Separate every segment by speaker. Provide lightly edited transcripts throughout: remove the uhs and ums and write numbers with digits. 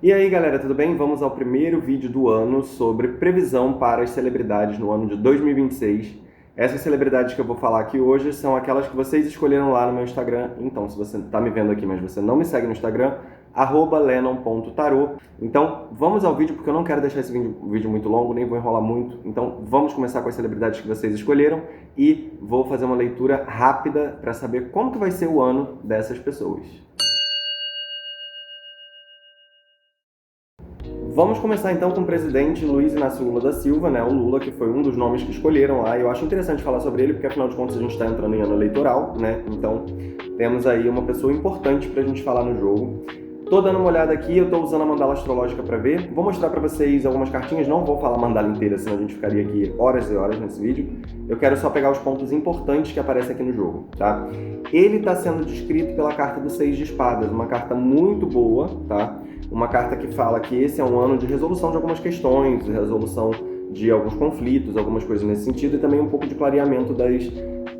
Speaker 1: E aí galera, tudo bem? Vamos ao primeiro vídeo do ano sobre previsão para as celebridades no ano de 2026. Essas celebridades que eu vou falar aqui hoje são aquelas que vocês escolheram lá no meu Instagram. Então, se você está me vendo aqui, mas você não me segue no Instagram, @lennon.tarot. Então, vamos ao vídeo, porque eu não quero deixar esse vídeo muito longo, nem vou enrolar muito. Então, vamos começar com as celebridades que vocês escolheram e vou fazer uma leitura rápida para saber como que vai ser o ano dessas pessoas. Vamos começar então com o presidente Luiz Inácio Lula da Silva, né? O Lula, que foi um dos nomes que escolheram lá. Eu acho interessante falar sobre ele, porque afinal de contas a gente está entrando em ano eleitoral, né? Então temos aí uma pessoa importante pra gente falar no jogo. Tô dando uma olhada aqui, eu tô usando a mandala astrológica para ver. Vou mostrar para vocês algumas cartinhas, não vou falar a mandala inteira, senão a gente ficaria aqui horas e horas nesse vídeo. Eu quero só pegar os pontos importantes que aparecem aqui no jogo, tá? Ele está sendo descrito pela carta do 6 de espadas, uma carta muito boa, tá? Uma carta que fala que esse é um ano de resolução de algumas questões, de resolução de alguns conflitos, algumas coisas nesse sentido, e também um pouco de clareamento das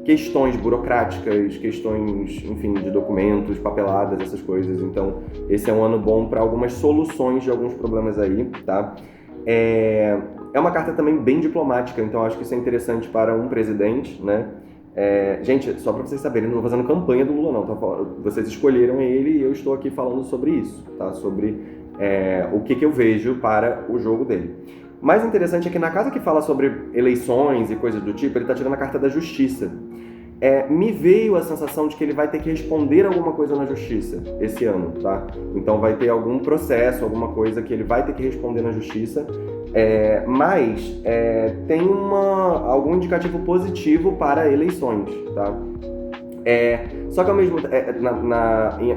Speaker 1: questões burocráticas, questões, enfim, de documentos, papeladas, essas coisas. Então, esse é um ano bom para algumas soluções de alguns problemas aí, tá? É uma carta também bem diplomática, então acho que isso é interessante para um presidente, né? Gente, só para vocês saberem, não estou fazendo campanha do Lula, não. Vocês escolheram ele e eu estou aqui falando sobre isso, tá? Sobre o que eu vejo para o jogo dele. Mais interessante é que na casa que fala sobre eleições e coisas do tipo, ele está tirando a carta da justiça. Me veio a sensação de que ele vai ter que responder alguma coisa na justiça esse ano, tá? Então vai ter algum processo, alguma coisa que ele vai ter que responder na justiça, mas tem algum indicativo positivo para eleições, tá? Só que ao mesmo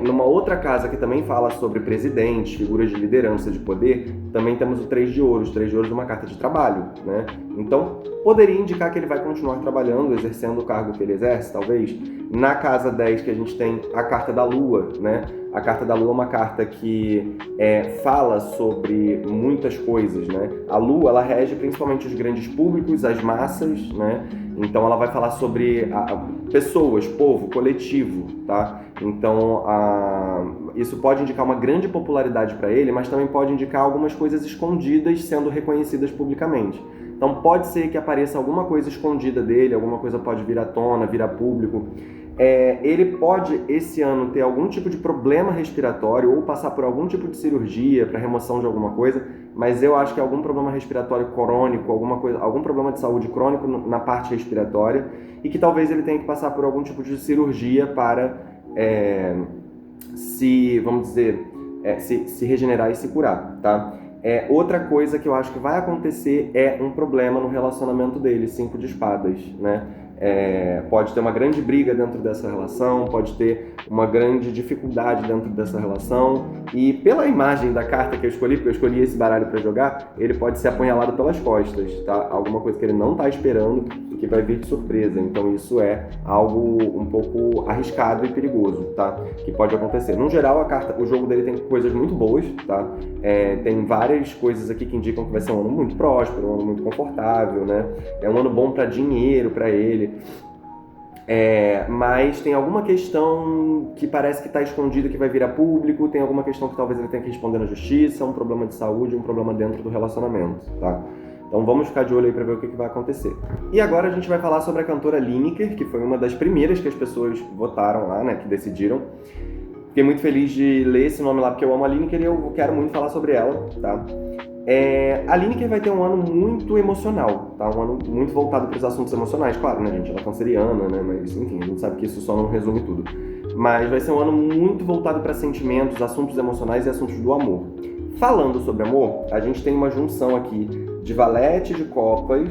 Speaker 1: numa outra casa que também fala sobre presidente, figuras de liderança, de poder, também temos o 3 de ouros. O 3 de ouros é uma carta de trabalho, né? Então, poderia indicar que ele vai continuar trabalhando, exercendo o cargo que ele exerce, talvez. Na casa 10, que a gente tem a carta da Lua, né? A carta da Lua é uma carta que fala sobre muitas coisas, né? A Lua, ela rege principalmente os grandes públicos, as massas, né? Então ela vai falar sobre pessoas, povo, coletivo, tá? Então isso pode indicar uma grande popularidade para ele, mas também pode indicar algumas coisas escondidas sendo reconhecidas publicamente. Então pode ser que apareça alguma coisa escondida dele, alguma coisa pode vir à tona, vir a público. Ele pode, esse ano, ter algum tipo de problema respiratório ou passar por algum tipo de cirurgia para remoção de alguma coisa, mas eu acho que é algum problema respiratório crônico, algum problema de saúde crônico na parte respiratória, e que talvez ele tenha que passar por algum tipo de cirurgia para se regenerar e se curar, tá? Outra coisa que eu acho que vai acontecer é um problema no relacionamento dele, 5 de espadas, né? Pode ter uma grande briga dentro dessa relação, pode ter uma grande dificuldade dentro dessa relação, e pela imagem da carta que eu escolhi, porque eu escolhi esse baralho para jogar, ele pode ser apunhalado pelas costas, tá? Alguma coisa que ele não está esperando e que vai vir de surpresa. Então isso é algo um pouco arriscado e perigoso, tá? Que pode acontecer. No geral, o jogo dele tem coisas muito boas, tá? Tem várias coisas aqui que indicam que vai ser um ano muito próspero, um ano muito confortável, né? É um ano bom para dinheiro, para ele. Mas tem alguma questão que parece que está escondida, que vai vir a público, tem alguma questão que talvez ele tenha que responder na justiça, um problema de saúde, um problema dentro do relacionamento, tá? Então vamos ficar de olho aí para ver o que vai acontecer. E agora a gente vai falar sobre a cantora Lineker, que foi uma das primeiras que as pessoas votaram lá, né, que decidiram. Fiquei muito feliz de ler esse nome lá, porque eu amo a Lineker e eu quero muito falar sobre ela, tá? A Lineker vai ter um ano muito emocional, tá? Um ano muito voltado para os assuntos emocionais, claro, né, gente? Ela é canceriana, né? Mas, enfim, a gente sabe que isso só não resume tudo. Mas vai ser um ano muito voltado para sentimentos, assuntos emocionais e assuntos do amor. Falando sobre amor, a gente tem uma junção aqui de valete de copas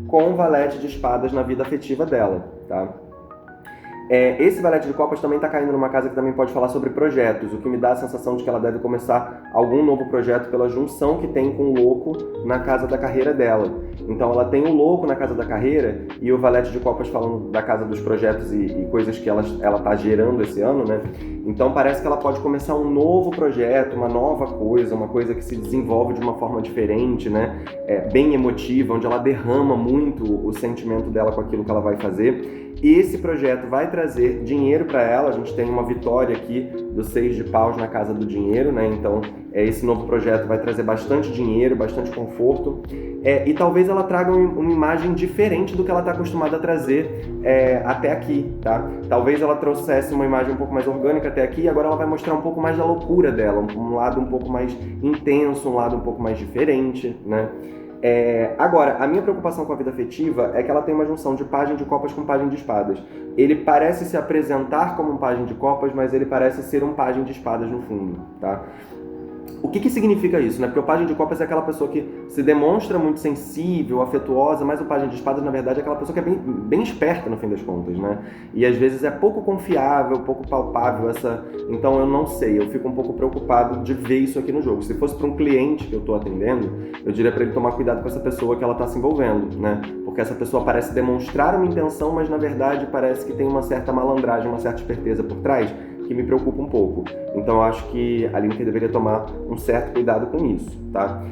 Speaker 1: com valete de espadas na vida afetiva dela, tá? Esse valete de copas também está caindo numa casa que também pode falar sobre projetos, o que me dá a sensação de que ela deve começar algum novo projeto pela junção que tem com o louco na casa da carreira dela. Então ela tem o louco na casa da carreira e o valete de copas falando da casa dos projetos e coisas que ela está gerando esse ano, né? Então parece que ela pode começar um novo projeto, uma nova coisa, uma coisa que se desenvolve de uma forma diferente, né? Bem emotiva, onde ela derrama muito o sentimento dela com aquilo que ela vai fazer. Esse projeto vai trazer dinheiro para ela, a gente tem uma vitória aqui do 6 de paus na casa do dinheiro, né? Então, esse novo projeto vai trazer bastante dinheiro, bastante conforto, e talvez ela traga uma imagem diferente do que ela está acostumada a trazer até aqui, tá? Talvez ela trouxesse uma imagem um pouco mais orgânica até aqui e agora ela vai mostrar um pouco mais da loucura dela, um lado um pouco mais intenso, um lado um pouco mais diferente, né? Agora, a minha preocupação com a vida afetiva é que ela tem uma junção de pajem de copas com pajem de espadas. Ele parece se apresentar como um pajem de copas, mas ele parece ser um pajem de espadas no fundo, tá? O que significa isso, né? Porque o pajem de copas é aquela pessoa que se demonstra muito sensível, afetuosa, mas o pajem de espadas, na verdade, é aquela pessoa que é bem esperta, no fim das contas, né? E às vezes é pouco confiável, pouco palpável essa... Então eu não sei, eu fico um pouco preocupado de ver isso aqui no jogo. Se fosse para um cliente que eu estou atendendo, eu diria para ele tomar cuidado com essa pessoa que ela está se envolvendo, né? Porque essa pessoa parece demonstrar uma intenção, mas na verdade parece que tem uma certa malandragem, uma certa esperteza por trás, que me preocupa um pouco. Então eu acho que a Lineker deveria tomar um certo cuidado com isso, tá?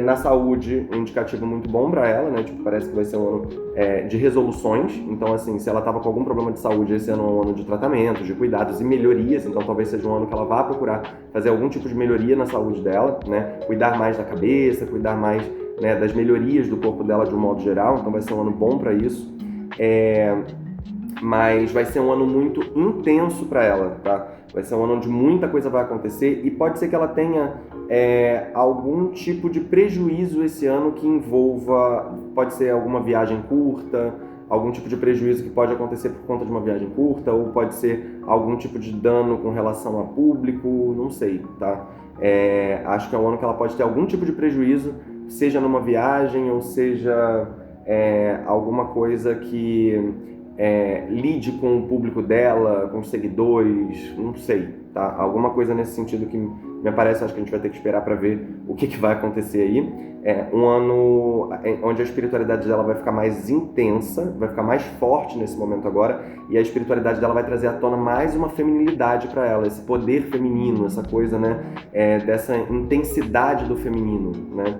Speaker 1: Na saúde, um indicativo muito bom para ela, né? Tipo, parece que vai ser um ano de resoluções. Então, assim, se ela estava com algum problema de saúde, esse ano é um ano de tratamento, de cuidados e melhorias. Então, talvez seja um ano que ela vá procurar fazer algum tipo de melhoria na saúde dela, né? Cuidar mais da cabeça, cuidar mais, né, das melhorias do corpo dela de um modo geral. Então, vai ser um ano bom para isso. Mas vai ser um ano muito intenso para ela, tá? Vai ser um ano onde muita coisa vai acontecer e pode ser que ela tenha algum tipo de prejuízo esse ano que envolva, pode ser alguma viagem curta, algum tipo de prejuízo que pode acontecer por conta de uma viagem curta, ou pode ser algum tipo de dano com relação a público, não sei, tá? Acho que é um ano que ela pode ter algum tipo de prejuízo, seja numa viagem ou seja alguma coisa que lide com o público dela, com os seguidores, não sei, tá? Alguma coisa nesse sentido que me parece, acho que a gente vai ter que esperar para ver o que vai acontecer aí. Um ano onde a espiritualidade dela vai ficar mais intensa, vai ficar mais forte nesse momento agora, e a espiritualidade dela vai trazer à tona mais uma feminilidade para ela, esse poder feminino, essa coisa, né, dessa intensidade do feminino, né?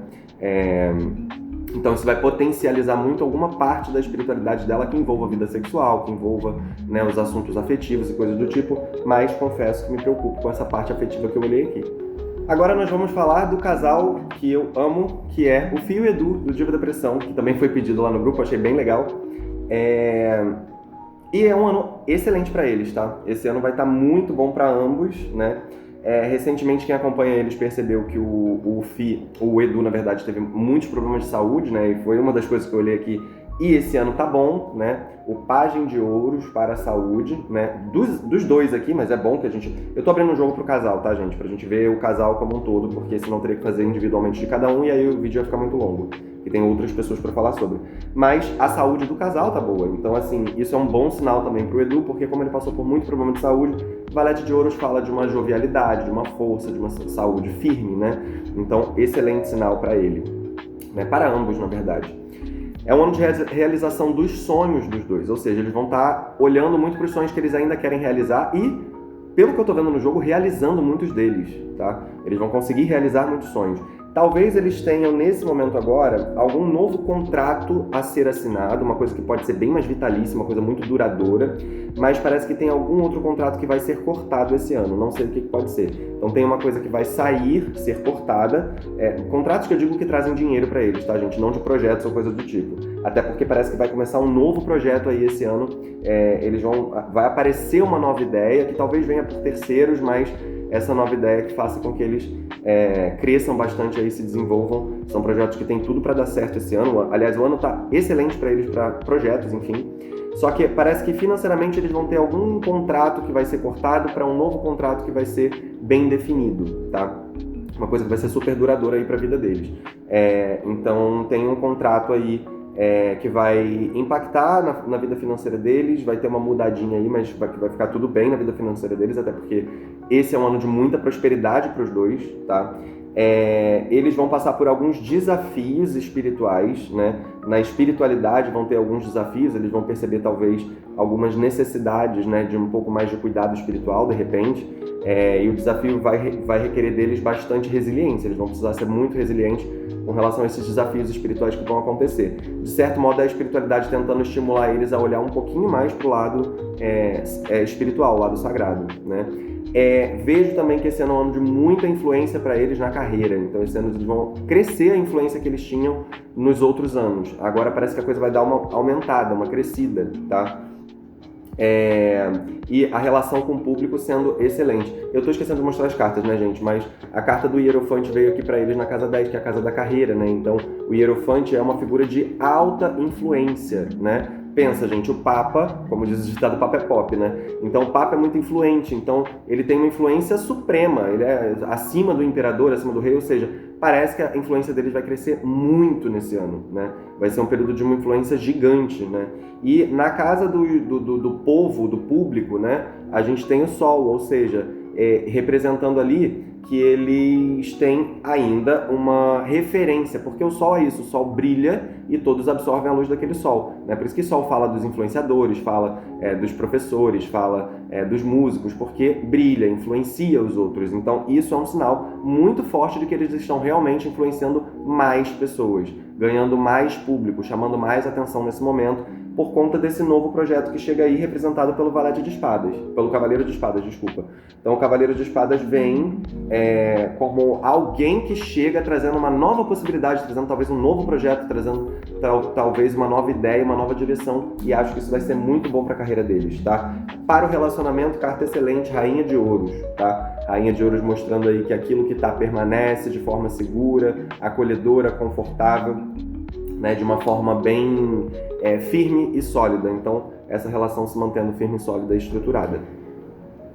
Speaker 1: Então isso vai potencializar muito alguma parte da espiritualidade dela que envolva a vida sexual, que envolva, né, os assuntos afetivos e coisas do tipo, mas confesso que me preocupo com essa parte afetiva que eu olhei aqui. Agora nós vamos falar do casal que eu amo, que é o Fio e Edu, do Diva Depressão, que também foi pedido lá no grupo, achei bem legal. E é um ano excelente para eles, tá? Esse ano vai estar muito bom para ambos, né? Recentemente, quem acompanha eles percebeu que o Edu, na verdade, teve muitos problemas de saúde, né? E foi uma das coisas que eu olhei aqui. E esse ano tá bom, né? O pajem de ouros para a saúde, né? Dos dois aqui, mas é bom que a gente... Eu tô abrindo um jogo pro casal, tá, gente? Pra gente ver o casal como um todo, porque senão teria que fazer individualmente de cada um e aí o vídeo ia ficar muito longo. E tem outras pessoas para falar sobre. Mas a saúde do casal tá boa. Então, assim, isso é um bom sinal também pro Edu, porque como ele passou por muito problema de saúde, Valete de Ouros fala de uma jovialidade, de uma força, de uma saúde firme, né? Então, excelente sinal para ele, né? Para ambos, na verdade. É um ano de realização dos sonhos dos dois, ou seja, eles vão estar olhando muito para os sonhos que eles ainda querem realizar e, pelo que eu tô vendo no jogo, realizando muitos deles, tá? Eles vão conseguir realizar muitos sonhos. Talvez eles tenham, nesse momento agora, algum novo contrato a ser assinado, uma coisa que pode ser bem mais vitalícia, uma coisa muito duradoura, mas parece que tem algum outro contrato que vai ser cortado esse ano, não sei o que pode ser. Então tem uma coisa que vai sair, ser cortada, contratos que eu digo que trazem dinheiro para eles, tá, gente? Não de projetos ou coisa do tipo. Até porque parece que vai começar um novo projeto aí esse ano, vai aparecer uma nova ideia, que talvez venha por terceiros, mas essa nova ideia que faça com que eles cresçam bastante aí, se desenvolvam. São projetos que têm tudo para dar certo esse ano. Aliás, o ano está excelente para eles, para projetos, enfim. Só que parece que financeiramente eles vão ter algum contrato que vai ser cortado para um novo contrato que vai ser bem definido, tá? Uma coisa que vai ser super duradoura aí para a vida deles. Então tem um contrato aí que vai impactar na vida financeira deles, vai ter uma mudadinha aí, mas vai ficar tudo bem na vida financeira deles, até porque esse é um ano de muita prosperidade para os dois, tá? Eles vão passar por alguns desafios espirituais, né? Na espiritualidade vão ter alguns desafios, eles vão perceber talvez algumas necessidades, né, de um pouco mais de cuidado espiritual, de repente, e o desafio vai requerer deles bastante resiliência. Eles vão precisar ser muito resilientes com relação a esses desafios espirituais que vão acontecer. De certo modo, é a espiritualidade tentando estimular eles a olhar um pouquinho mais para o lado espiritual, o lado sagrado, né? Vejo também que esse ano é um ano de muita influência para eles na carreira. Então, esse ano eles vão crescer a influência que eles tinham nos outros anos. Agora parece que a coisa vai dar uma aumentada, uma crescida, tá? E a relação com o público sendo excelente. Eu estou esquecendo de mostrar as cartas, né, gente? Mas a carta do Hierofante veio aqui para eles na casa 10, que é a casa da carreira, né? Então, o Hierofante é uma figura de alta influência, né? Pensa, gente, o Papa, como diz o ditado, o Papa é pop, né? Então, o Papa é muito influente, então ele tem uma influência suprema, ele é acima do imperador, acima do rei, ou seja, parece que a influência deles vai crescer muito nesse ano, né? Vai ser um período de uma influência gigante, né? E na casa do povo, do público, né? A gente tem o Sol, ou seja, representando ali que eles têm ainda uma referência, porque o Sol é isso, o Sol brilha e todos absorvem a luz daquele Sol, né? Por isso que o Sol fala dos influenciadores, fala dos professores, fala dos músicos, porque brilha, influencia os outros. Então isso é um sinal muito forte de que eles estão realmente influenciando mais pessoas, ganhando mais público, chamando mais atenção nesse momento, por conta desse novo projeto que chega aí, representado pelo Valete de Espadas, pelo Cavaleiro de Espadas, desculpa. Então o Cavaleiro de Espadas vem como alguém que chega trazendo uma nova possibilidade, trazendo talvez um novo projeto, trazendo talvez uma nova ideia, uma nova direção, e acho que isso vai ser muito bom para a carreira deles, tá? Para o relacionamento, carta excelente, Rainha de Ouros, tá? Rainha de Ouros mostrando aí que aquilo que tá permanece de forma segura, acolhedora, confortável, né, de uma forma bem firme e sólida. Então, essa relação se mantendo firme, sólida e estruturada.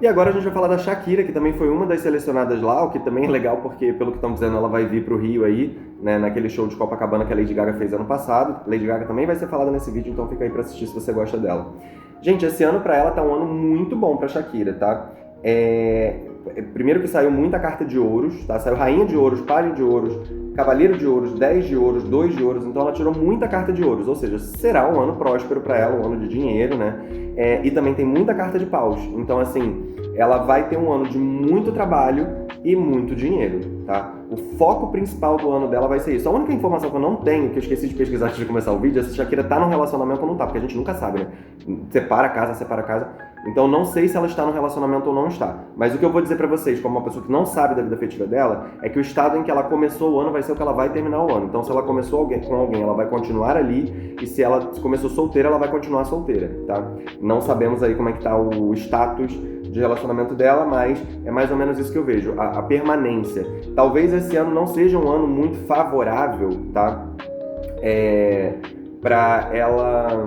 Speaker 1: E agora a gente vai falar da Shakira, que também foi uma das selecionadas lá, o que também é legal porque, pelo que estão dizendo, ela vai vir para o Rio aí, né, naquele show de Copacabana que a Lady Gaga fez ano passado. Lady Gaga também vai ser falada nesse vídeo, então fica aí para assistir se você gosta dela. Gente, esse ano para ela tá um ano muito bom para Shakira, tá? Primeiro que saiu muita carta de ouros, tá? Saiu Rainha de Ouros, Palio de Ouros, Cavaleiro de Ouros, 10 de Ouros, 2 de Ouros, então ela tirou muita carta de Ouros, ou seja, será um ano próspero para ela, um ano de dinheiro, né? E também tem muita carta de Paus, então assim, ela vai ter um ano de muito trabalho e muito dinheiro, tá? O foco principal do ano dela vai ser isso. A única informação que eu não tenho, que eu esqueci de pesquisar antes de começar o vídeo, é se a Shakira tá num relacionamento ou não tá, porque a gente nunca sabe, né? Separa a casa. Então não sei se ela está no relacionamento ou não está. Mas o que eu vou dizer pra vocês, como uma pessoa que não sabe da vida afetiva dela, é que o estado em que ela começou o ano vai ser o que ela vai terminar o ano. Então se ela começou com alguém, ela vai continuar ali, e se ela começou solteira, ela vai continuar solteira, tá? Não sabemos aí como é que tá o status de relacionamento dela, mas é mais ou menos isso que eu vejo, a permanência. Talvez esse ano não seja um ano muito favorável, tá? Para ela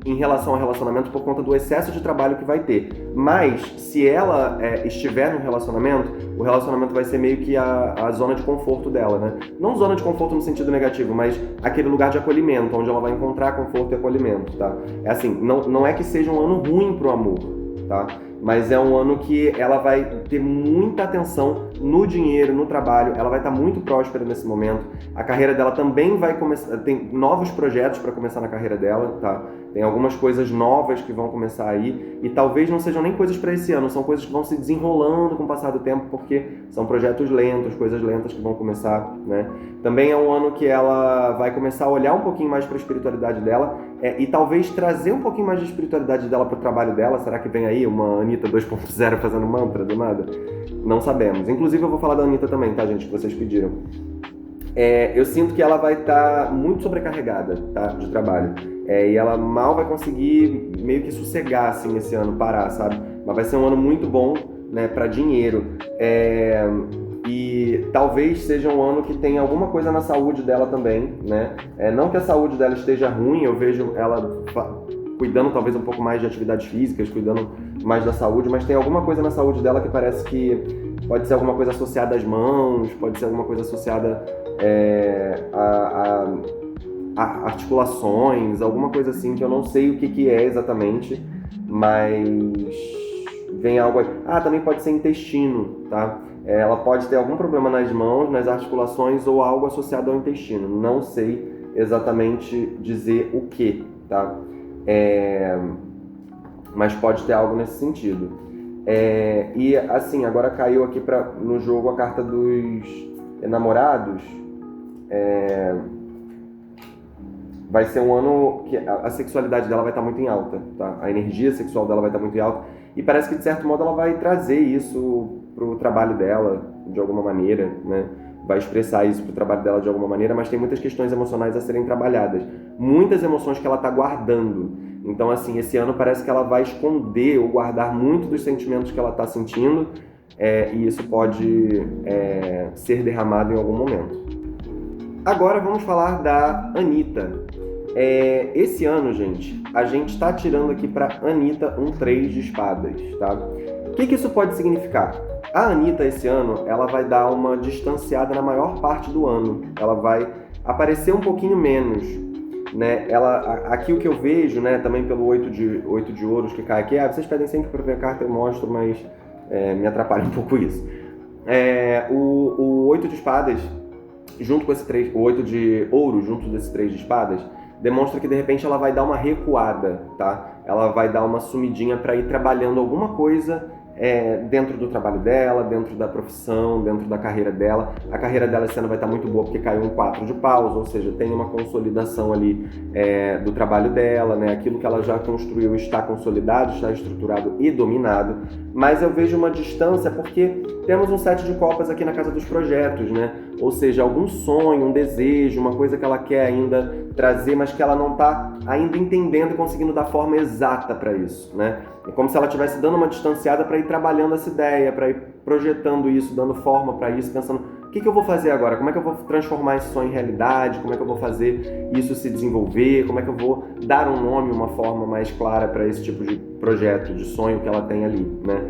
Speaker 1: em relação ao relacionamento por conta do excesso de trabalho que vai ter. Mas, se ela estiver no relacionamento, o relacionamento vai ser meio que a zona de conforto dela, né? Não zona de conforto no sentido negativo, mas aquele lugar de acolhimento, onde ela vai encontrar conforto e acolhimento, tá? É assim, não é que seja um ano ruim pro amor, tá? Mas é um ano que ela vai ter muita atenção no dinheiro, no trabalho, ela vai estar muito próspera nesse momento. A carreira dela também vai começar, tem novos projetos para começar na carreira dela, tá? Tem algumas coisas novas que vão começar aí, e talvez não sejam nem coisas para esse ano, são coisas que vão se desenrolando com o passar do tempo, porque são projetos lentos, coisas lentas que vão começar, né? Também é um ano que ela vai começar a olhar um pouquinho mais para a espiritualidade dela, e talvez trazer um pouquinho mais de espiritualidade dela para o trabalho dela. Será que vem aí uma Anitta 2.0 fazendo mantra do nada? Não sabemos. Inclusive eu vou falar da Anitta também, tá, gente, que vocês pediram. Eu sinto que ela vai estar muito sobrecarregada, tá, de trabalho. E ela mal vai conseguir meio que sossegar, assim, esse ano, parar, sabe? Mas vai ser um ano muito bom, né, para dinheiro. E talvez seja um ano que tenha alguma coisa na saúde dela também, né? Não que a saúde dela esteja ruim, eu vejo ela cuidando talvez um pouco mais de atividades físicas, cuidando mais da saúde, mas tem alguma coisa na saúde dela que parece que pode ser alguma coisa associada às mãos, pode ser alguma coisa associada a articulações, alguma coisa assim, que eu não sei o que é exatamente, mas vem algo aí. Também pode ser intestino, tá? Ela pode ter algum problema nas mãos, nas articulações ou algo associado ao intestino. Não sei exatamente dizer o que, tá? mas pode ter algo nesse sentido. E assim, agora caiu aqui no jogo a carta dos namorados. Vai ser um ano que a sexualidade dela vai estar muito em alta, tá? A energia sexual dela vai estar muito em alta. E parece que, de certo modo, ela vai trazer isso pro trabalho dela, de alguma maneira, né? Vai expressar isso pro trabalho dela de alguma maneira, mas tem muitas questões emocionais a serem trabalhadas. Muitas emoções que ela está guardando. Então, assim, esse ano parece que ela vai esconder ou guardar muito dos sentimentos que ela está sentindo, e isso pode ser derramado em algum momento. Agora vamos falar da Anitta. Esse ano, gente, a gente está tirando aqui para Anitta um 3 de espadas, tá? O que isso pode significar? A Anitta, esse ano, ela vai dar uma distanciada na maior parte do ano. Ela vai aparecer um pouquinho menos, né? Aqui o que eu vejo, né, também pelo 8 de ouros que cai aqui, vocês pedem sempre para ver a carta, eu mostro, mas me atrapalha um pouco isso. O 8 de espadas, junto com esse 3, o 8 de ouro, junto desse 3 de espadas, demonstra que de repente ela vai dar uma recuada, tá? Ela vai dar uma sumidinha para ir trabalhando alguma coisa dentro do trabalho dela, dentro da profissão, dentro da carreira dela. A carreira dela esse ano vai estar muito boa porque caiu um 4 de paus, ou seja, tem uma consolidação ali do trabalho dela, né? Aquilo que ela já construiu está consolidado, está estruturado e dominado. Mas eu vejo uma distância porque temos um 7 de copas aqui na casa dos projetos, né? Ou seja, algum sonho, um desejo, uma coisa que ela quer ainda trazer, mas que ela não está ainda entendendo e conseguindo dar forma exata para isso, né? É como se ela estivesse dando uma distanciada para ir trabalhando essa ideia, para ir projetando isso, dando forma para isso, pensando o que eu vou fazer agora? Como é que eu vou transformar esse sonho em realidade? Como é que eu vou fazer isso se desenvolver? Como é que eu vou dar um nome, uma forma mais clara para esse tipo de projeto, de sonho que ela tem ali, né?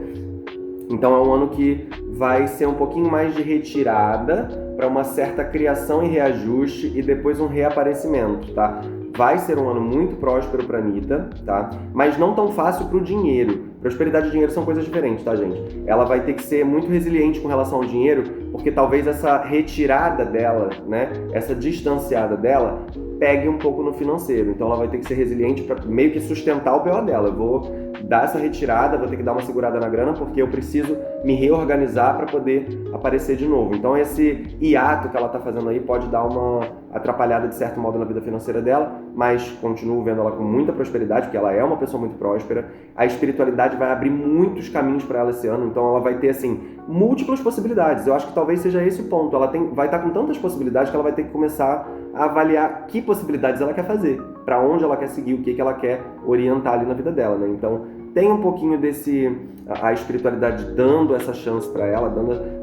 Speaker 1: Então é um ano que vai ser um pouquinho mais de retirada para uma certa criação e reajuste e depois um reaparecimento, tá? Vai ser um ano muito próspero para a Anitta, tá? Mas não tão fácil para o dinheiro. Prosperidade e dinheiro são coisas diferentes, tá, gente? Ela vai ter que ser muito resiliente com relação ao dinheiro, porque talvez essa retirada dela, né, essa distanciada dela, pegue um pouco no financeiro. Então ela vai ter que ser resiliente para meio que sustentar o BO dela. Eu vou dar essa retirada, vou ter que dar uma segurada na grana porque eu preciso me reorganizar para poder aparecer de novo. Então esse hiato que ela está fazendo aí pode dar uma atrapalhada de certo modo na vida financeira dela, mas continuo vendo ela com muita prosperidade, porque ela é uma pessoa muito próspera. A espiritualidade vai abrir muitos caminhos para ela esse ano, então ela vai ter assim múltiplas possibilidades. Eu acho que talvez seja esse o ponto. Ela vai estar com tantas possibilidades que ela vai ter que começar a avaliar que possibilidades ela quer fazer, para onde ela quer seguir, o que ela quer orientar ali na vida dela, né? Então tem um pouquinho a espiritualidade dando essa chance para ela,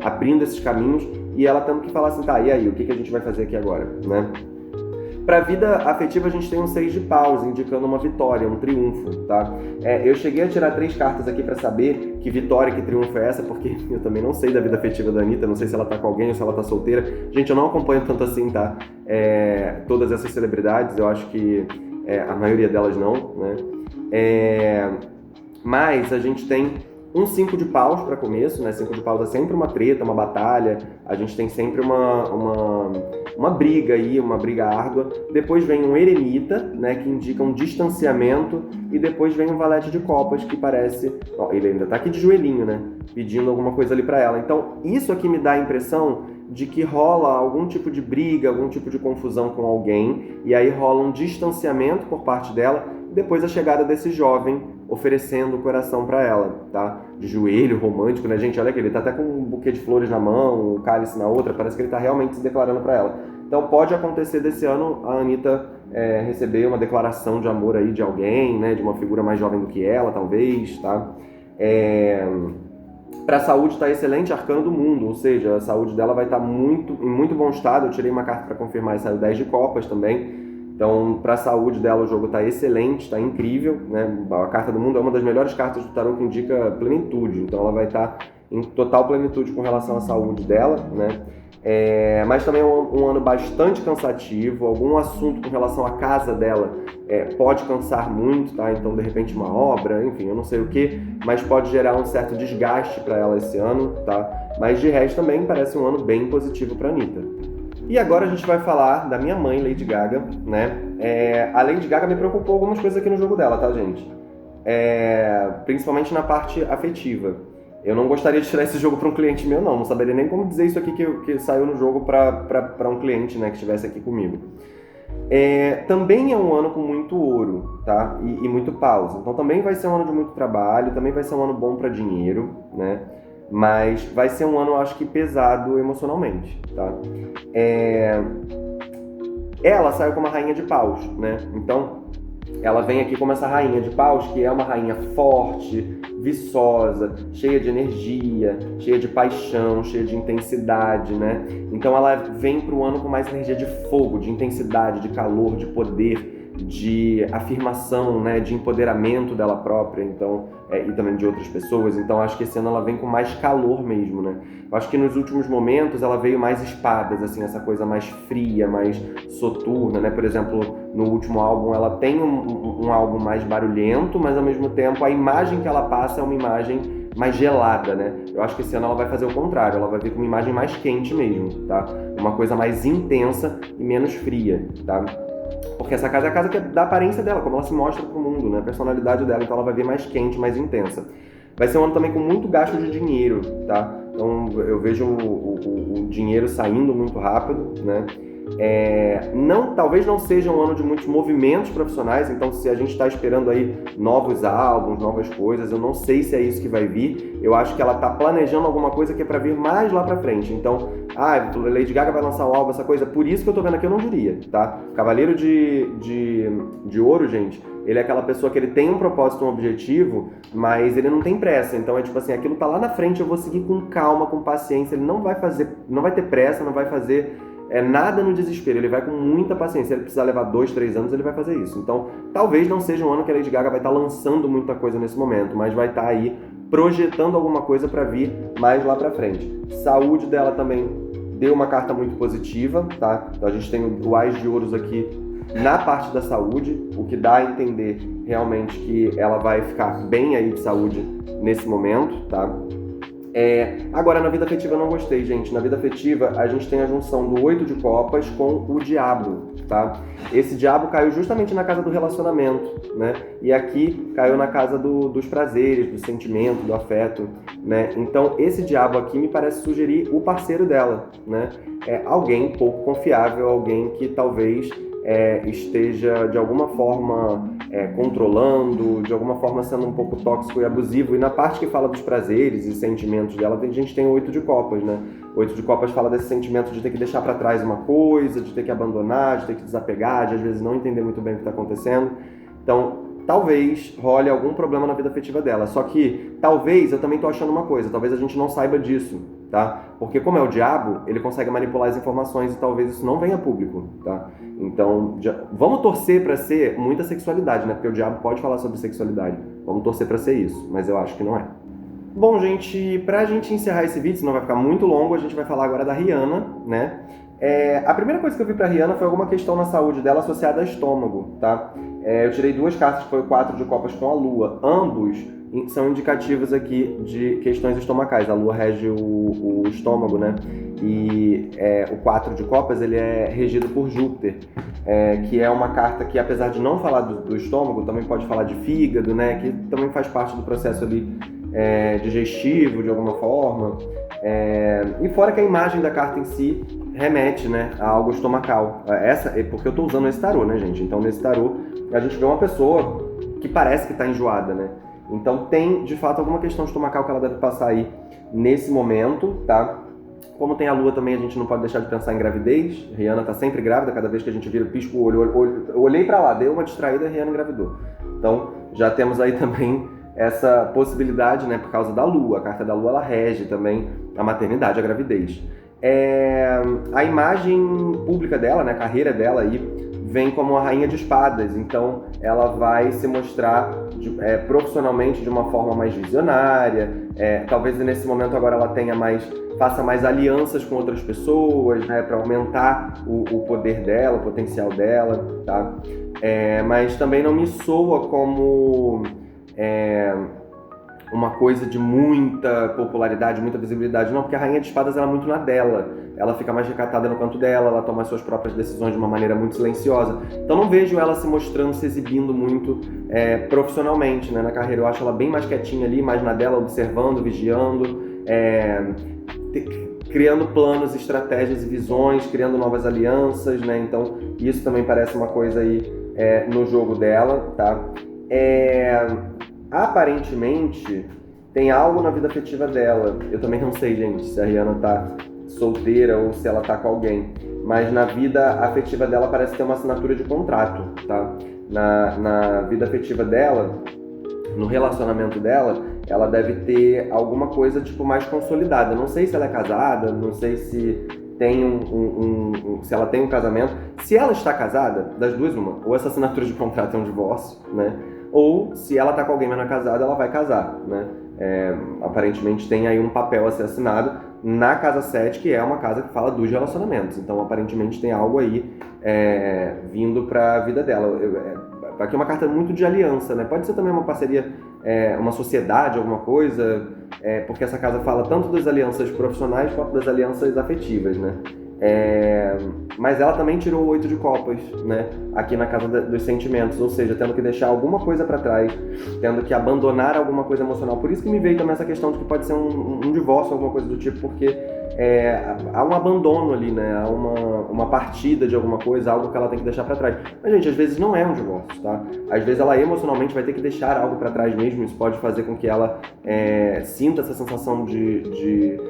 Speaker 1: abrindo esses caminhos, e ela tendo que falar assim, tá, e aí, o que a gente vai fazer aqui agora, né? Para a vida afetiva, a gente tem um 6 de paus, indicando uma vitória, um triunfo, tá? Eu cheguei a tirar 3 cartas aqui para saber que vitória, que triunfo é essa, porque eu também não sei da vida afetiva da Anitta, não sei se ela tá com alguém ou se ela tá solteira. Gente, eu não acompanho tanto assim, tá? Todas essas celebridades, eu acho que a maioria delas não, né? Mas a gente tem um 5 de paus para começo, né? 5 de paus é sempre uma treta, uma batalha, a gente tem sempre uma briga aí, uma briga árdua. Depois vem um eremita, né? Que indica um distanciamento, e depois vem um valete de copas, que parece... Ó, ele ainda tá aqui de joelhinho, né? Pedindo alguma coisa ali para ela. Então, isso aqui me dá a impressão de que rola algum tipo de briga, algum tipo de confusão com alguém, e aí rola um distanciamento por parte dela, e depois a chegada desse jovem oferecendo o coração para ela, tá? De joelho, romântico, né, gente? Olha aqui, ele tá até com um buquê de flores na mão, um cálice na outra, parece que ele tá realmente se declarando para ela. Então pode acontecer desse ano a Anitta receber uma declaração de amor aí de alguém, né? De uma figura mais jovem do que ela, talvez, tá? Para a saúde está excelente, arcano do mundo, ou seja, a saúde dela vai estar em muito bom estado. Eu tirei uma carta para confirmar e saiu 10 de copas também. Então, para a saúde dela, o jogo está excelente, está incrível, né? A carta do mundo é uma das melhores cartas do tarô que indica plenitude. Então, ela vai estar em total plenitude com relação à saúde dela, né? Mas também é um ano bastante cansativo. Algum assunto com relação à casa dela pode cansar muito, tá? Então, de repente, uma obra, enfim, eu não sei o que, mas pode gerar um certo desgaste para ela esse ano, tá? Mas de resto também parece um ano bem positivo para a Anitta. E agora a gente vai falar da minha mãe, Lady Gaga, né? A Lady Gaga me preocupou algumas coisas aqui no jogo dela, tá, gente? principalmente na parte afetiva. Eu não gostaria de tirar esse jogo para um cliente meu, não saberia nem como dizer isso aqui que saiu no jogo para um cliente, né, que estivesse aqui comigo. Também é um ano com muito ouro, tá? E muito pausa. Então também vai ser um ano de muito trabalho, também vai ser um ano bom para dinheiro, né? Mas vai ser um ano, eu acho que pesado emocionalmente, tá? Ela saiu como a rainha de paus, né? Então ela vem aqui como essa rainha de paus, que é uma rainha forte, viçosa, cheia de energia, cheia de paixão, cheia de intensidade, né? Então ela vem para o ano com mais energia de fogo, de intensidade, de calor, de poder, de afirmação, né? De empoderamento dela própria, então, e também de outras pessoas. Então acho que esse ano ela vem com mais calor mesmo, né? Eu acho que nos últimos momentos ela veio mais espadas, assim, essa coisa mais fria, mais soturna, né? Por exemplo, no último álbum ela tem um álbum mais barulhento, mas ao mesmo tempo a imagem que ela passa é uma imagem mais gelada, né? Eu acho que esse ano ela vai fazer o contrário, ela vai vir com uma imagem mais quente mesmo, tá? Uma coisa mais intensa e menos fria, tá? Porque essa casa é a casa que é da aparência dela, como ela se mostra pro mundo, né? A personalidade dela, então ela vai vir mais quente, mais intensa. Vai ser um ano também com muito gasto de dinheiro, tá? Então eu vejo o dinheiro saindo muito rápido, né? Talvez não seja um ano de muitos movimentos profissionais, então se a gente está esperando aí novos álbuns, novas coisas, eu não sei se é isso que vai vir. Eu acho que ela está planejando alguma coisa que é para vir mais lá para frente. Então, Lady Gaga vai lançar um álbum, essa coisa, por isso que eu tô vendo aqui eu não diria, tá? Cavaleiro de Ouro, gente, ele é aquela pessoa que ele tem um propósito, um objetivo, mas ele não tem pressa. Então é tipo assim, aquilo tá lá na frente, eu vou seguir com calma, com paciência. Ele não vai ter pressa, não vai fazer nada no desespero. Ele vai com muita paciência. Se ele precisar levar 2, 3 anos, ele vai fazer isso. Então talvez não seja um ano que a Lady Gaga vai estar lançando muita coisa nesse momento, mas vai estar aí projetando alguma coisa para vir mais lá para frente. Saúde dela também deu uma carta muito positiva, tá? Então a gente tem o Ás de Ouros aqui na parte da saúde, o que dá a entender realmente que ela vai ficar bem aí de saúde nesse momento, tá? Agora, na vida afetiva eu não gostei, gente. Na vida afetiva, a gente tem a junção do 8 de copas com o diabo, tá? Esse diabo caiu justamente na casa do relacionamento, né? E aqui caiu na casa dos prazeres, do sentimento, do afeto, né? Então, esse diabo aqui me parece sugerir o parceiro dela, né? Alguém pouco confiável, alguém que talvez esteja de alguma forma controlando, de alguma forma sendo um pouco tóxico e abusivo. E na parte que fala dos prazeres e sentimentos dela, a gente tem o 8 de copas, né? O 8 de copas fala desse sentimento de ter que deixar para trás uma coisa, de ter que abandonar, de ter que desapegar, de às vezes não entender muito bem o que está acontecendo. Então, talvez role algum problema na vida afetiva dela. Só que, talvez, eu também tô achando uma coisa, talvez a gente não saiba disso, tá? Porque como é o diabo, ele consegue manipular as informações e talvez isso não venha a público, tá? Então, vamos torcer para ser muita sexualidade, né? Porque o diabo pode falar sobre sexualidade. Vamos torcer para ser isso, mas eu acho que não é. Bom, gente, pra gente encerrar esse vídeo, senão vai ficar muito longo, a gente vai falar agora da Rihanna, né? A primeira coisa que eu vi pra Rihanna foi alguma questão na saúde dela associada a estômago, tá? Eu tirei 2 cartas, que foi o 4 de copas com a Lua. Ambos são indicativos aqui de questões estomacais. A Lua rege o estômago, né? E o 4 de copas, ele é regido por Júpiter, que é uma carta que, apesar de não falar do estômago, também pode falar de fígado, né? Que também faz parte do processo ali digestivo, de alguma forma. E fora que a imagem da carta em si remete, né, a algo estomacal. Porque eu tô usando esse tarô, né, gente? Então, nesse tarô, a gente vê uma pessoa que parece que tá enjoada, né? Então, tem, de fato, alguma questão estomacal que ela deve passar aí nesse momento, tá? Como tem a Lua também, a gente não pode deixar de pensar em gravidez. Rihanna tá sempre grávida, cada vez que a gente vira, pisco o olho, eu olhei pra lá, deu uma distraída, a Rihanna engravidou. Então, já temos aí também essa possibilidade, né, por causa da Lua. A carta da Lua, ela rege também a maternidade, a gravidez. A imagem pública dela, né, a carreira dela aí, vem como a rainha de espadas. Então, ela vai se mostrar profissionalmente de uma forma mais visionária. Talvez nesse momento agora ela faça mais alianças com outras pessoas, né, para aumentar o poder dela, o potencial dela, tá? Mas também não me soa como uma coisa de muita popularidade, muita visibilidade, não, porque a Rainha de Espadas ela é muito na dela, ela fica mais recatada no canto dela, ela toma as suas próprias decisões de uma maneira muito silenciosa, então não vejo ela se mostrando, se exibindo muito profissionalmente, né, na carreira. Eu acho ela bem mais quietinha ali, mais na dela, observando, vigiando, criando planos, estratégias e visões, criando novas alianças, né? Então isso também parece uma coisa aí no jogo dela, tá? Aparentemente tem algo na vida afetiva dela. Eu também não sei, gente, se a Rihanna tá solteira ou se ela tá com alguém, mas na vida afetiva dela parece ter uma assinatura de contrato, tá? Na vida afetiva dela, no relacionamento dela, ela deve ter alguma coisa tipo mais consolidada. Não sei se ela é casada, não sei se tem se ela tem um casamento. Se ela está casada, das duas uma, ou essa assinatura de contrato é um divórcio, né? Ou se ela está com alguém mas não é casada, ela vai casar, né? Aparentemente tem aí um papel a ser assinado na casa 7, que é uma casa que fala dos relacionamentos. Então aparentemente tem algo aí vindo para a vida dela. Aqui é uma carta muito de aliança, né? Pode ser também uma parceria, uma sociedade, alguma coisa, porque essa casa fala tanto das alianças profissionais quanto das alianças afetivas, né? Mas ela também tirou o 8 de copas, né? Aqui na casa dos sentimentos, ou seja, tendo que deixar alguma coisa para trás, tendo que abandonar alguma coisa emocional. Por isso que me veio também essa questão de que pode ser um divórcio, alguma coisa do tipo, porque há um abandono ali, né? Há uma partida de alguma coisa, algo que ela tem que deixar para trás. Mas, gente, às vezes não é um divórcio, tá? Às vezes ela emocionalmente vai ter que deixar algo para trás mesmo. Isso pode fazer com que ela sinta essa sensação de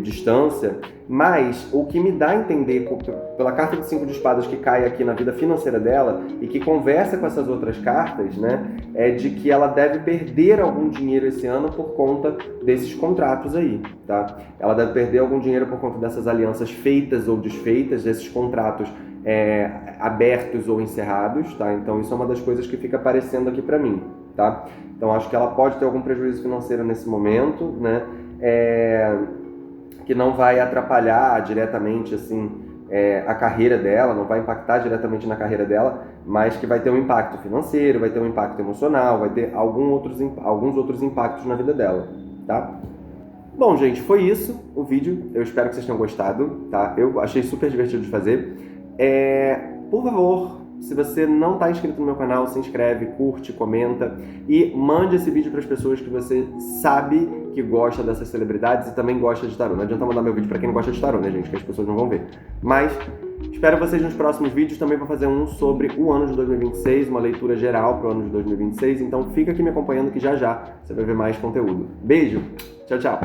Speaker 1: distância. Mas o que me dá a entender, pela carta de 5 de espadas que cai aqui na vida financeira dela e que conversa com essas outras cartas, né, é de que ela deve perder algum dinheiro esse ano por conta desses contratos aí, tá? Ela deve perder algum dinheiro por conta dessas alianças feitas ou desfeitas, desses contratos abertos ou encerrados, tá? Então isso é uma das coisas que fica aparecendo aqui pra mim, tá? Então acho que ela pode ter algum prejuízo financeiro nesse momento, né? Que não vai atrapalhar diretamente assim a carreira dela, não vai impactar diretamente na carreira dela, mas que vai ter um impacto financeiro, vai ter um impacto emocional, vai ter alguns outros impactos na vida dela, tá? Bom, gente, foi isso o vídeo. Eu espero que vocês tenham gostado, tá? Eu achei super divertido de fazer. Por favor, se você não está inscrito no meu canal, se inscreve, curte, comenta e mande esse vídeo para as pessoas que você sabe que gosta dessas celebridades e também gosta de tarô. Não adianta mandar meu vídeo para quem não gosta de tarô, né, gente? Que as pessoas não vão ver. Mas espero vocês nos próximos vídeos. Também vou fazer um sobre o ano de 2026, uma leitura geral para o ano de 2026. Então fica aqui me acompanhando que já já você vai ver mais conteúdo. Beijo, tchau, tchau!